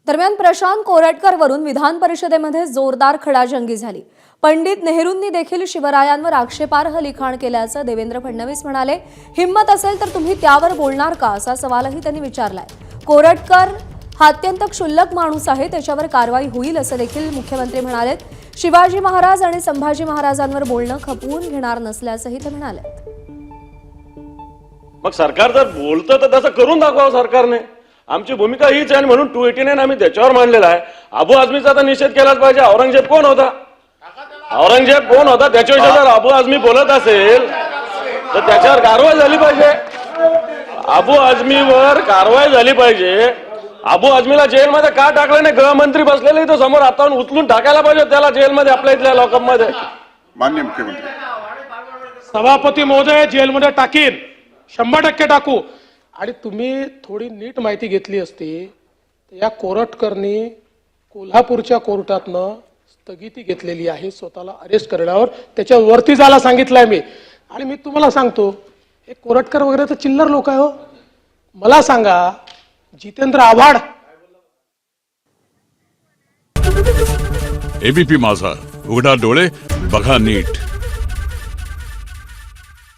दरम्यान प्रशांत कोरटकर वरून विधान परिषदेमध्ये जोरदार खडाजंगी झाली। पंडित नेहरूंनी देखील शिवरायांवर आक्षेपार्ह लिखाण केल्याचं देवेंद्र फडणवीस म्हणाले। हिम्मत असेल तर तुम्ही त्यावर बोलणार का असा सवालही त्यांनी विचारलाय। कोरटकर हा अत्यंत क्षुल्लक माणूस आहे, त्याच्यावर कारवाई होईल असं देखील मुख्यमंत्री म्हणाले। शिवाजी महाराज आणि संभाजी महाराजांवर बोलणं खपवून घेणार नसल्याचंही ते म्हणाले। मग सरकार जर बोलतं तर तसं करून दाखवावं सरकारने। आमची भूमिका हीच आहे म्हणून 289 आम्ही त्याच्यावर मांडलेला आहे। अबू आझमीचा तर निषेध केलाच पाहिजे। औरंगजेब कोण होता? औरंगजेब कोण होता त्याच्याविषयी जर अबू आझमी बोलत असेल तर त्याच्यावर कारवाई झाली पाहिजे। अबू आझमीवर कारवाई झाली पाहिजे। अबू आझमीला जेलमध्ये का टाकलं नाही? गृहमंत्री बसलेले इथं समोर, आता उचलून टाकायला पाहिजे त्याला जेलमध्ये, आपल्या इथल्या लॉकअपमध्ये। माननीय मुख्यमंत्री, सभापती महोदय, जेलमध्ये टाकीन, 100% टाकू। आणि तुम्ही थोडी नीट माहिती घेतली असती तर या कोरटकरनी कोल्हापूरच्या कोर्टातनं स्थगिती घेतलेली आहे स्वतःला अरेस्ट करण्यावर। त्याच्यावरती जायला सांगितलंय मी। आणि मी तुम्हाला सांगतो, हे कोरटकर वगैरे तर चिल्लर लोक आहे हो। मला सांगा, जितेंद्र आव्हाड, एबीपी माझा, उघडा डोळे बघा नीट।